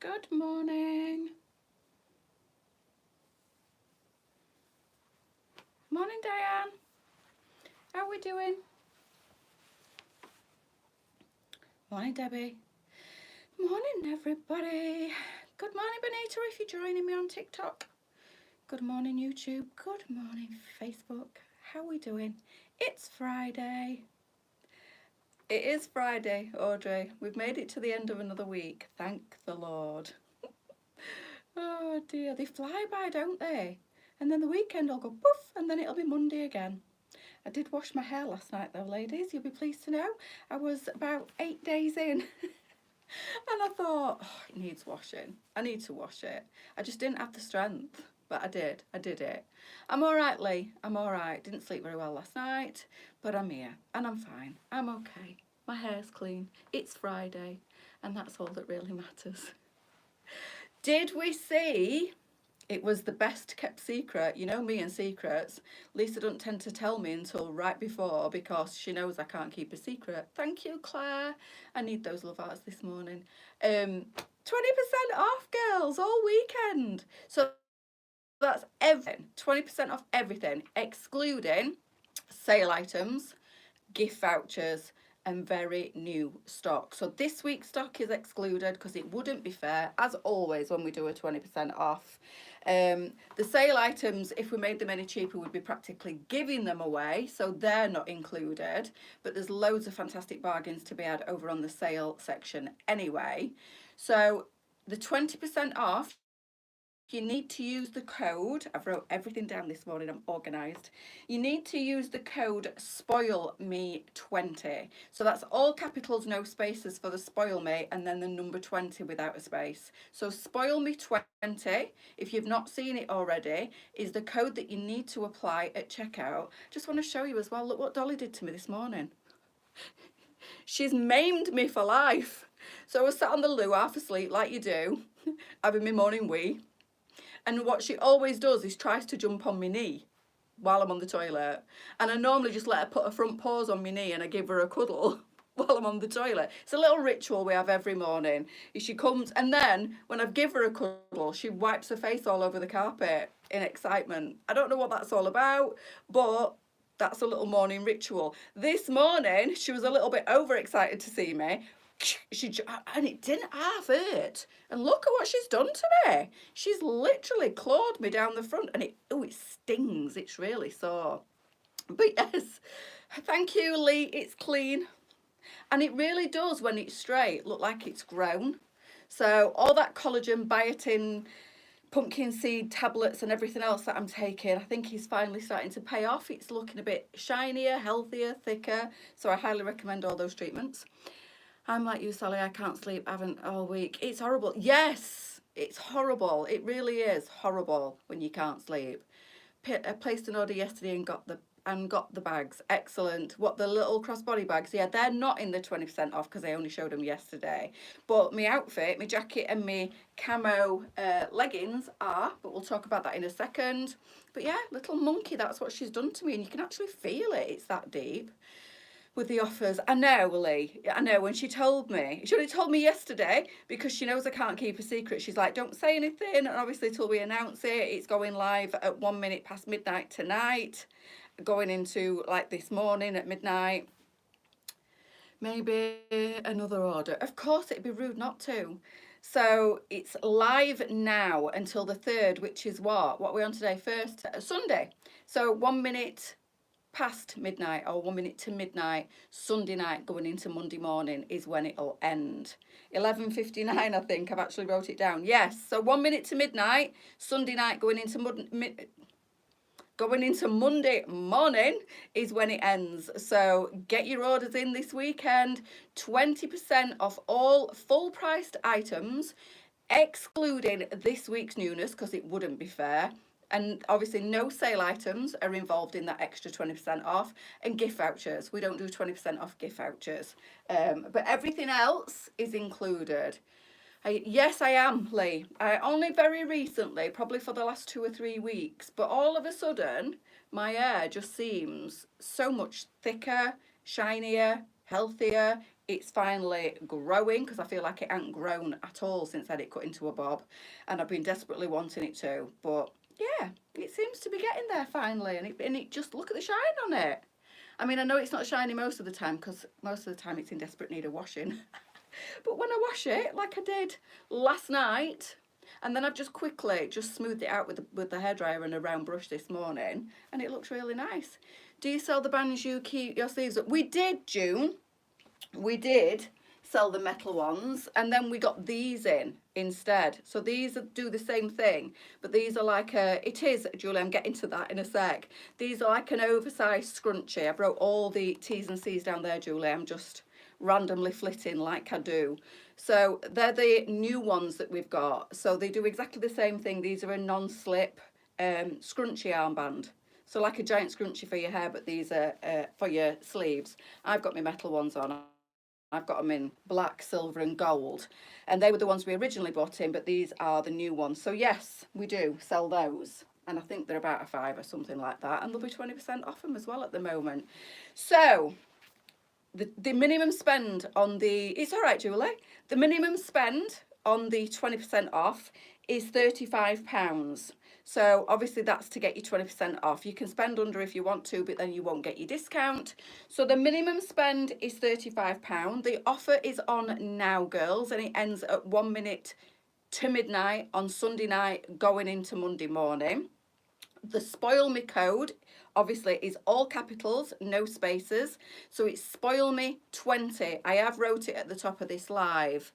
Good morning. Morning, Diane. How are we doing? Morning, Debbie. Morning, everybody. Good morning, Benita, if you're joining me on TikTok. Good morning, YouTube. Good morning, Facebook. How are we doing? It's Friday. It is Friday, Audrey. We've made it to the end of another week. Thank the Lord. Oh dear, they fly by, don't they? And then the weekend will go poof, and then it'll be Monday again. I did wash my hair last night though, ladies. You'll be pleased to know. I was about 8 days in. And I thought, oh, it needs washing. I need to wash it. I just didn't have the strength, but I did. I did it. I'm all right, Lee. I'm all right. Didn't sleep very well last night, but I'm here and I'm fine. I'm okay. My hair's clean. It's Friday, and that's all that really matters. Did we see? It was the best kept secret. You know me and secrets. Lisa doesn't tend to tell me until right before because she knows I can't keep a secret. Thank you, Claire. I need those love hearts this morning. 20% off, girls, all weekend. So that's everything. 20% off everything, excluding sale items, gift vouchers, and very new stock. So this week's stock is excluded because it wouldn't be fair, as always, when we do a 20% off. The sale items, if we made them any cheaper, we'd be practically giving them away, so they're not included. But there's loads of fantastic bargains to be had over on the sale section anyway. So the 20% off, you need to use the code. I've wrote everything down this morning, I'm organised. You need to use the code SPOILME20. So that's all capitals, no spaces for the Spoil Me, and then the number 20 without a space. So SPOILME20, if you've not seen it already, is the code that you need to apply at checkout. Just want to show you as well, look what Dolly did to me this morning. She's maimed me for life. So I was sat on the loo half asleep like you do, having my morning wee. And what she always does is tries to jump on my knee while I'm on the toilet. And I normally just let her put her front paws on my knee and I give her a cuddle while I'm on the toilet. It's a little ritual we have every morning. She comes, and then when I give her a cuddle, she wipes her face all over the carpet in excitement. I don't know what that's all about, but that's a little morning ritual. This morning, she was a little bit overexcited to see me. And it didn't half hurt. And look at what she's done to me. She's literally clawed me down the front, and it stings. It's really sore. But yes, thank you, Lee. It's clean. And it really does, when it's straight, look like it's grown. So all that collagen, biotin, pumpkin seed tablets and everything else that I'm taking, I think is finally starting to pay off. It's looking a bit shinier, healthier, thicker. So I highly recommend all those treatments. I'm like you, Sally, I can't sleep, I haven't all week. It's horrible. Yes, it's horrible. It really is horrible when you can't sleep. I placed an order yesterday and got the bags. Excellent. What, the little crossbody bags? Yeah, they're not in the 20% off because I only showed them yesterday. But my outfit, my jacket and my camo leggings are, but we'll talk about that in a second. But yeah, little monkey, that's what she's done to me, and you can actually feel it. It's that deep. With the offers. I know, Lee. I know, when she told me. She only told me yesterday because she knows I can't keep a secret. She's like, don't say anything. And obviously till we announce it, it's going live at 1 minute past midnight tonight. Going into like this morning at midnight. Maybe another order. Of course, it'd be rude not to. So it's live now until the 3rd, which is what? What are we on today? First, Sunday. So 1 minute past midnight, or 1 minute to midnight Sunday night going into Monday morning is when it'll end. 11:59, I think I've actually wrote it down. Yes, so 1 minute to midnight Sunday night going into Monday morning is when it ends. So get your orders in this weekend. 20% off all full priced items, excluding this week's newness because it wouldn't be fair. And obviously no sale items are involved in that extra 20% off, and gift vouchers. We don't do 20% off gift vouchers. But everything else is included. Yes, I am, Lee. Only very recently, probably for the last 2 or 3 weeks, but all of a sudden, my hair just seems so much thicker, shinier, healthier. it's finally growing, because I feel like it hasn't grown at all since I had it cut into a bob, and I've been desperately wanting it to. But yeah, it seems to be getting there finally, and it just, look at the shine on it. I mean, I know it's not shiny most of the time, because most of the time it's in desperate need of washing. But when I wash it, like I did last night, and then I've just quickly just smoothed it out with the hairdryer and a round brush this morning, and it looks really nice. Do you sell the bands you keep your sleeves up? We did, June. We did sell the metal ones, and then we got these in instead. So these do the same thing, but these are like it is, Julie, I'm getting to that in a sec. These are like an oversized scrunchie. I've wrote all the T's and C's down there, Julie. I'm just randomly flitting like I do. So they're the new ones that we've got. So they do exactly the same thing. These are a non-slip scrunchie armband. So like a giant scrunchie for your hair, but these are for your sleeves. I've got my metal ones on. I've got them in black, silver and gold. And they were the ones we originally bought in, but these are the new ones. So yes, we do sell those. And I think they're about a £5 or something like that. And they'll be 20% off them as well at the moment. So the minimum spend on the, it's all right, Julie. The minimum spend on the 20% off is £35. So obviously that's to get you 20% off. You can spend under if you want to, but then you won't get your discount. So the minimum spend is £35. The offer is on now, girls, and it ends at 1 minute to midnight on Sunday night going into Monday morning. The Spoil Me code obviously is all capitals, no spaces. So it's SPOILME20. I have wrote it at the top of this live.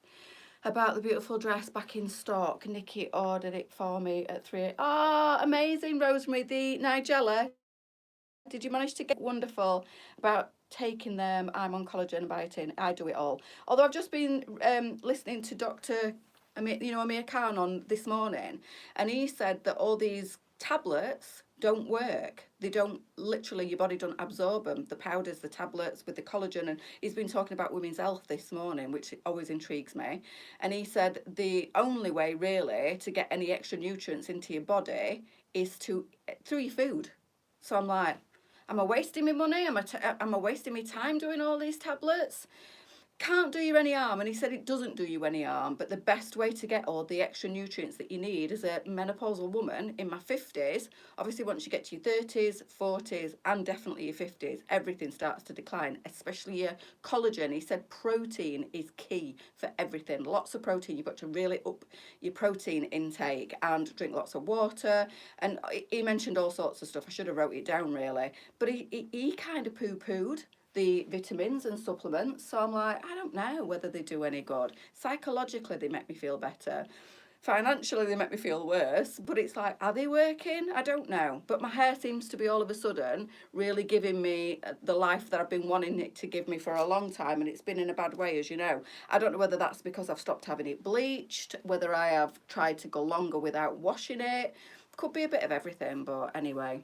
About the beautiful dress back in stock. Nikki ordered it for me at 3. Oh, amazing, Rosemary. The Nigella, did you manage to get wonderful about taking them? I'm on collagen and biotin. I do it all. Although I've just been listening to Dr. Amir Khan on this morning, and he said that all these tablets don't work. They don't, literally, your body don't absorb them. The powders, the tablets with the collagen, and he's been talking about women's health this morning, which always intrigues me. And he said the only way really to get any extra nutrients into your body is through your food. So I'm like, am I wasting my money? Am I wasting my time doing all these tablets? Can't do you any harm. And he said it doesn't do you any harm, but the best way to get all the extra nutrients that you need as a menopausal woman in my 50s, obviously once you get to your 30s, 40s and definitely your 50s, everything starts to decline, especially your collagen. He said protein is key for everything. Lots of protein. You've got to really up your protein intake and drink lots of water. And he mentioned all sorts of stuff. I should have wrote it down really, but he kind of poo-pooed the vitamins and supplements. So I'm like, I don't know whether they do any good. Psychologically, they make me feel better. Financially, they make me feel worse. But it's like, are they working? I don't know. But my hair seems to be all of a sudden really giving me the life that I've been wanting it to give me for a long time. And it's been in a bad way, as you know. I don't know whether that's because I've stopped having it bleached, whether I have tried to go longer without washing it. Could be a bit of everything, but anyway.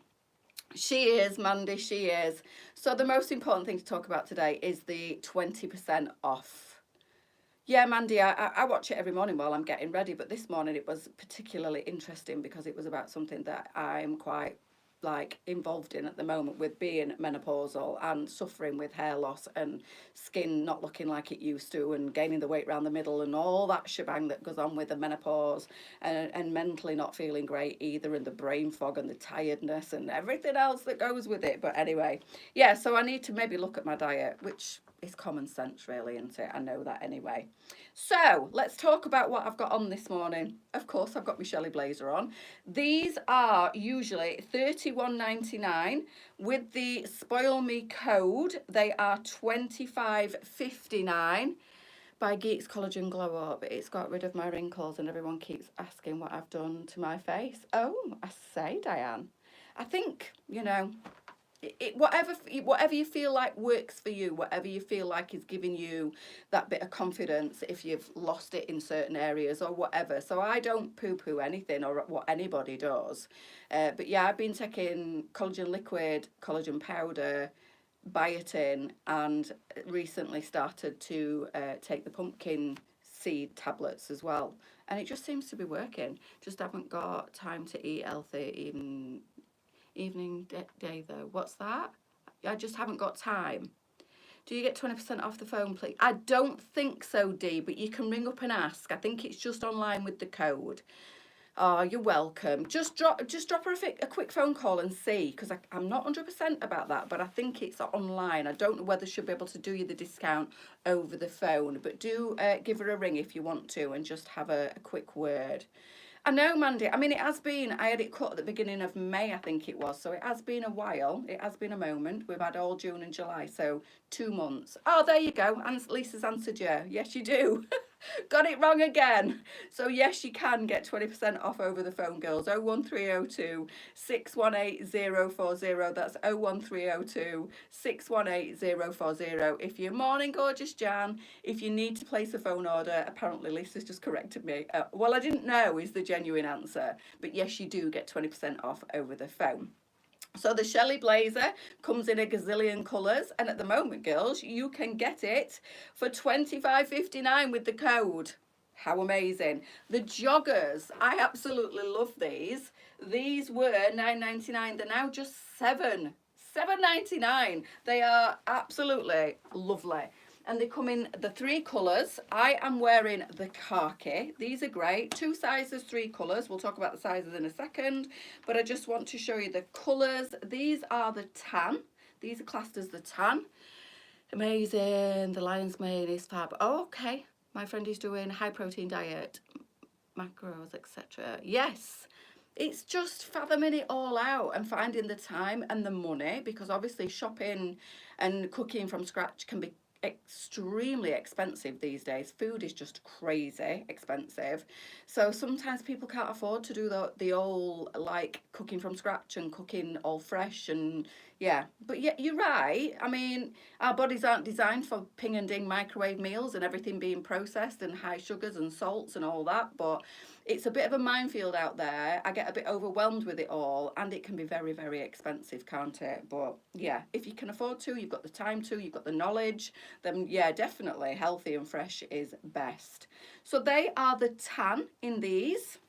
She is, Mandy, she is. So the most important thing to talk about today is the 20% off. Yeah, Mandy, I watch it every morning while I'm getting ready, but this morning it was particularly interesting because it was about something that I'm quite involved in at the moment, with being menopausal and suffering with hair loss and skin not looking like it used to and gaining the weight around the middle and all that shebang that goes on with the menopause, and mentally not feeling great either, and the brain fog and the tiredness and everything else that goes with it. But anyway, yeah, so I need to maybe look at my diet, which is common sense really, isn't it? I know that anyway. So let's talk about what I've got on this morning. Of course, I've got my Shelley blazer on. These are usually $31.99. With the Spoil Me code, they are $25.59 by Geeks Collagen Glow Up. It's got rid of my wrinkles, and everyone keeps asking what I've done to my face. Oh, I say, Diane. I think, whatever you feel like works for you, whatever you feel like is giving you that bit of confidence if you've lost it in certain areas or whatever. So I don't poo-poo anything or what anybody does. But yeah, I've been taking collagen liquid, collagen powder, biotin, and recently started to take the pumpkin seed tablets as well. And it just seems to be working. Just haven't got time to eat healthy evening day though. What's that? I just haven't got time Do you get 20% off the phone, please? I don't think so, Dee, but you can ring up and ask. I think it's just online with the code. Oh, you're welcome. Just drop her a quick phone call and see, because I'm not 100% about that, but I think it's online. I don't know whether she'll be able to do you the discount over the phone, but do give her a ring if you want to and just have a quick word. I know, Mandy. I mean, it has been, I had it cut at the beginning of May, I think it was. So it has been a while. It has been a moment. We've had all June and July, so 2 months. Oh, there you go. And Lisa's answered you. Yes, you do. Got it wrong again. So yes, you can get 20% off over the phone, girls. 01302 618 040. That's 01302 618 040. If you're morning gorgeous Jan, if you need to place a phone order, apparently Lisa's just corrected me. Well, I didn't know is the genuine answer, but yes, you do get 20% off over the phone. So the Shelley blazer comes in a gazillion colours, and at the moment, girls, you can get it for $25.59 with the code. How amazing. The joggers, I absolutely love these. These were $9.99. They're now just $7.99. They are absolutely lovely. And they come in the 3 colours. I am wearing the khaki. These are great. 2 sizes, 3 colours. We'll talk about the sizes in a second. But I just want to show you the colours. These are the tan. These are classed as the tan. Amazing. The lion's mane is fab. Oh, okay. My friend is doing high protein diet, macros, etc. Yes. It's just fathoming it all out and finding the time and the money, because obviously shopping and cooking from scratch can be extremely expensive these days. Food is just crazy expensive, so sometimes people can't afford to do the all like cooking from scratch and cooking all fresh. And yeah, but yeah, you're right. I mean, our bodies aren't designed for ping and ding microwave meals and everything being processed and high sugars and salts and all that, but it's a bit of a minefield out there. I get a bit overwhelmed with it all, and it can be very, very expensive, can't it? But yeah, if you can afford to, you've got the time to, you've got the knowledge, then yeah, definitely healthy and fresh is best. So they are the tan in these.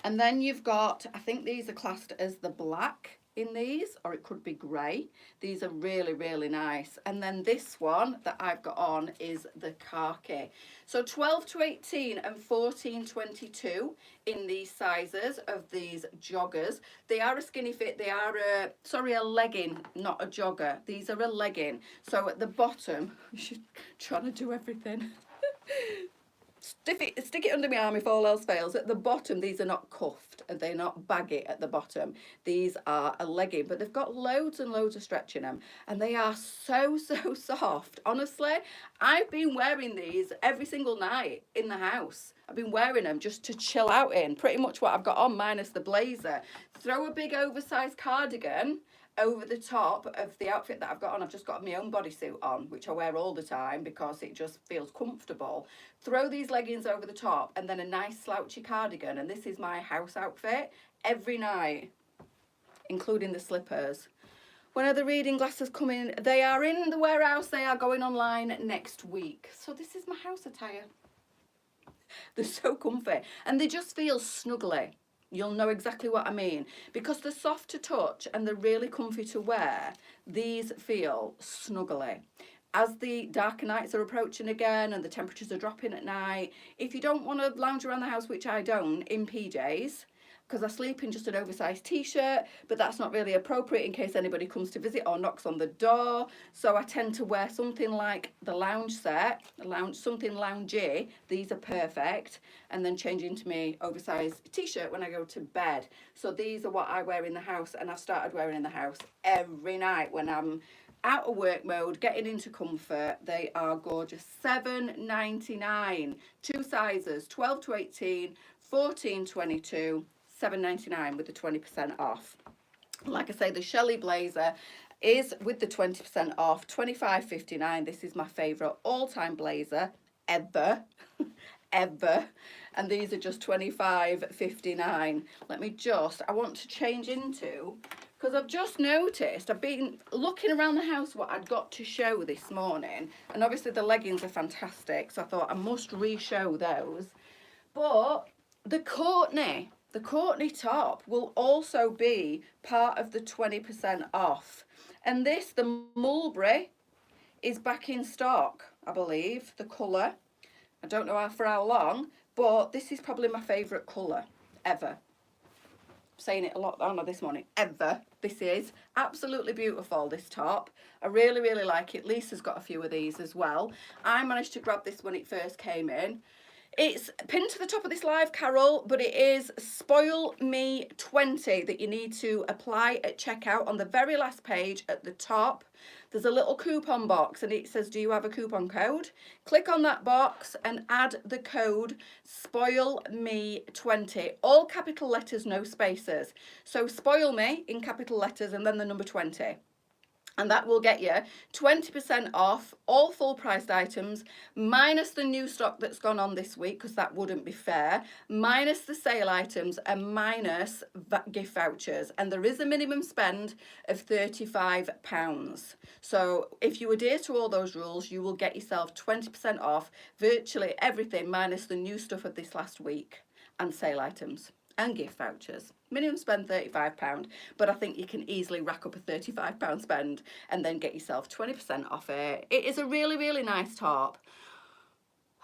And then you've got, I think these are classed as the black in these, or it could be grey. These are really, really nice. And then this one that I've got on is the khaki. So 12 to 18 and 14 22 in these sizes of these joggers. They are a skinny fit. They are a legging, not a jogger. These are a legging. So at the bottom, she's trying to do everything. Stick it under my arm if all else fails. At the bottom, these are not cuffed and they're not baggy at the bottom. These are a legging, but they've got loads and loads of stretch in them, and they are so, so soft. Honestly, I've been wearing these every single night in the house. I've been wearing them just to chill out in. Pretty much what I've got on, minus the blazer. Throw a big oversized cardigan over the top of the outfit that I've got on. I've just got my own bodysuit on, which I wear all the time because it just feels comfortable. Throw these leggings over the top and then a nice slouchy cardigan, and this is my house outfit every night, including the slippers. When are the reading glasses coming? They are in the warehouse. They are going online next week. So this is my house attire. They're so comfy and they just feel snuggly. You'll know exactly what I mean. Because they're soft to touch and they're really comfy to wear, these feel snuggly. As the darker nights are approaching again and the temperatures are dropping at night, if you don't want to lounge around the house, which I don't, in PJs, because I sleep in just an oversized t-shirt, but that's not really appropriate in case anybody comes to visit or knocks on the door. So I tend to wear something like the lounge set, something loungy. These are perfect. And then change into my oversized t-shirt when I go to bed. So these are what I wear in the house, and I've started wearing in the house every night when I'm out of work mode, getting into comfort. They are gorgeous. $7.99. 2 sizes, 12 to 18, 14, 22. $7.99 with the 20% off. Like I say, the Shelley blazer is with the 20% off, $25.59. This is my favourite all-time blazer ever. Ever. And these are just $25.59. I want to change into, because I've just noticed, I've been looking around the house what I'd got to show this morning, and obviously the leggings are fantastic, so I thought I must re-show those. But the Courtney top will also be part of the 20% off. And this, the mulberry, is back in stock, I believe, the colour. I don't know for how long, but this is probably my favourite colour ever. Saying it a lot, I know, this morning, ever. This is absolutely beautiful, this top. I really, really like it. Lisa's got a few of these as well. I managed to grab this when it first came in. It's pinned to the top of this live, Carol, but it is SPOILME20 that you need to apply at checkout. On the very last page at the top, there's a little coupon box and it says, do you have a coupon code? Click on that box and add the code SPOILME20. All capital letters, no spaces. So spoil me in capital letters and then the number 20. And that will get you 20% off all full priced items, minus the new stock that's gone on this week, because that wouldn't be fair, minus the sale items and minus gift vouchers. And there is a minimum spend of £35. So if you adhere to all those rules, you will get yourself 20% off virtually everything minus the new stuff of this last week and sale items and gift vouchers. Minimum spend £35, but I think you can easily rack up a £35 spend and then get yourself 20% off it. It is a really, really nice top.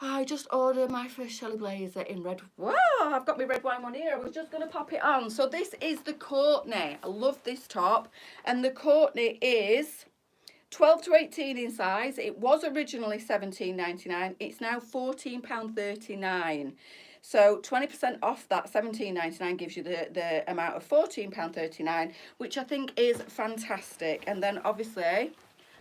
I just ordered my first Shelley blazer in red. Wow, I've got my red wine one here. I was just going to pop it on. So this is the Courtney. I love this top. And the Courtney is 12 to 18 in size. It was originally £17.99. It's now £14.39. So 20% off that £17.99 gives you the amount of £14.39, which I think is fantastic. And then obviously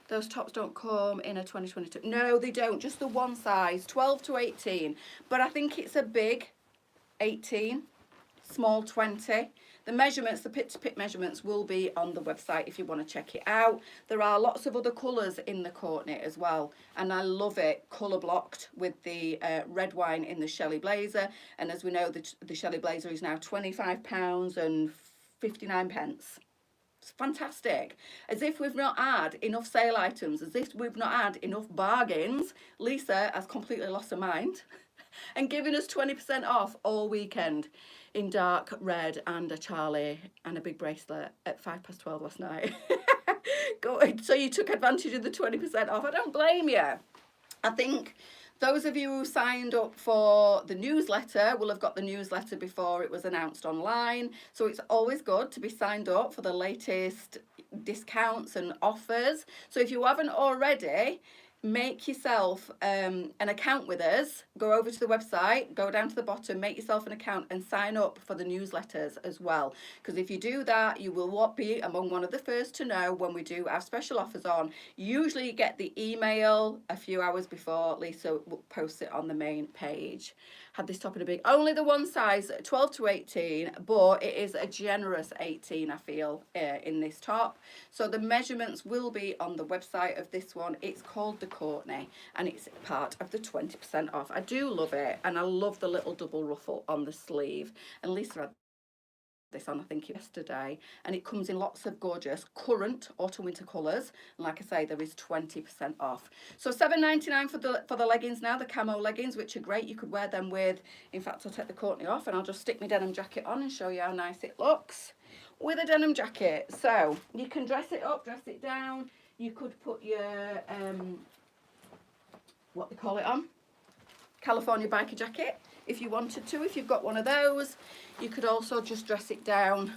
those tops don't come in a 2022. No, they don't. Just the one size, 12 to 18. But I think it's a big 18, small 20. The measurements, the pit-to-pit measurements will be on the website if you want to check it out. There are lots of other colours in the Courtney as well. And I love it colour blocked with the red wine in the Shelley blazer. And as we know, the Shelley blazer is now £25.59. It's fantastic. As if we've not had enough sale items, as if we've not had enough bargains. Lisa has completely lost her mind and given us 20% off all weekend in dark red and a Charlie and a big bracelet at 12:05 last night. So you took advantage of the 20% off. I don't blame you. I think those of you who signed up for the newsletter will have got the newsletter before it was announced online. So it's always good to be signed up for the latest discounts and offers. So if you haven't already, make yourself an account with us. Go over to the website, go down to the bottom, make yourself an account and sign up for the newsletters as well. Because if you do that, you will be among one of the first to know when we do have special offers on. Usually you get the email a few hours before. Lisa will post it on the main page. Had this top in a big, only the one size, 12 to 18, but it is a generous 18, I feel, in this top. So the measurements will be on the website of this one. It's called the Courtney and it's part of the 20% off. I do love it, and I love the little double ruffle on the sleeve. And Lisa had this on, I think, yesterday, and it comes in lots of gorgeous current autumn winter colours, and like I say, there is 20% off. So £7.99 for the leggings now, the camo leggings, which are great. You could wear them with, in fact, I'll take the Courtney off and I'll just stick my denim jacket on and show you how nice it looks with a denim jacket. So you can dress it up, dress it down. You could put your what they call it on, California biker jacket if you wanted to, if you've got one of those. You could also just dress it down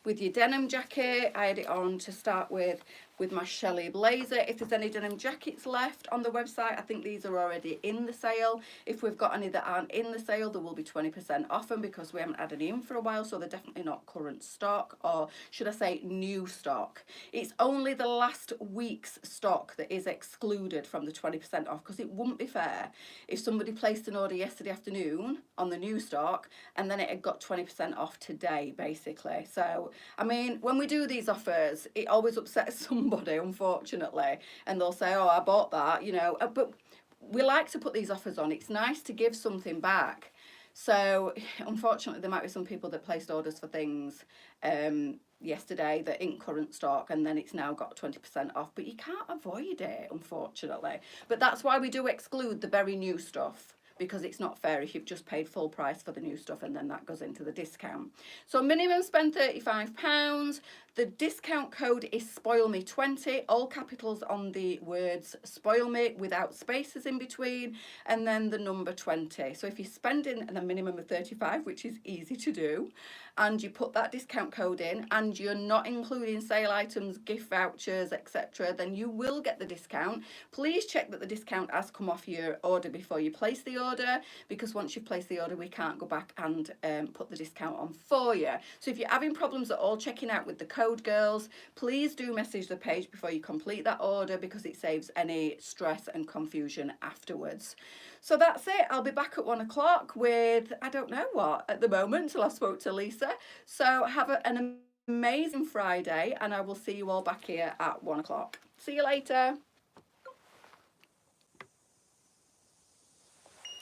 with your denim jacket. I had it on to start with my Shelley blazer. If there's any denim jackets left on the website, I think these are already in the sale. If we've got any that aren't in the sale, there will be 20% off them because we haven't had any in for a while, so they're definitely not current stock, or should I say new stock. It's only the last week's stock that is excluded from the 20% off, because it wouldn't be fair if somebody placed an order yesterday afternoon on the new stock and then it had got 20% off today, basically. So I mean, when we do these offers, it always upsets somebody, unfortunately, and they'll say, oh, I bought that, you know. But we like to put these offers on. It's nice to give something back. So unfortunately, there might be some people that placed orders for things yesterday that ain't current stock, and then it's now got 20% off, but you can't avoid it, unfortunately. But that's why we do exclude the very new stuff, because it's not fair if you've just paid full price for the new stuff and then that goes into the discount. So minimum spend £35. The discount code is SPOILME20, all capitals on the words spoil me without spaces in between, and then the number 20. So if you're spending the minimum of 35, which is easy to do, and you put that discount code in and you're not including sale items, gift vouchers, etc., then you will get the discount. Please check that the discount has come off your order before you place the order, because once you've placed the order, we can't go back and put the discount on for you. So if you're having problems at all checking out with the code, girls, please do message the page before you complete that order, because it saves any stress and confusion afterwards. So that's it. I'll be back at 1 o'clock with, I don't know what at the moment till I spoke to Lisa. So have an amazing Friday, and I will see you all back here at 1 o'clock. See you later.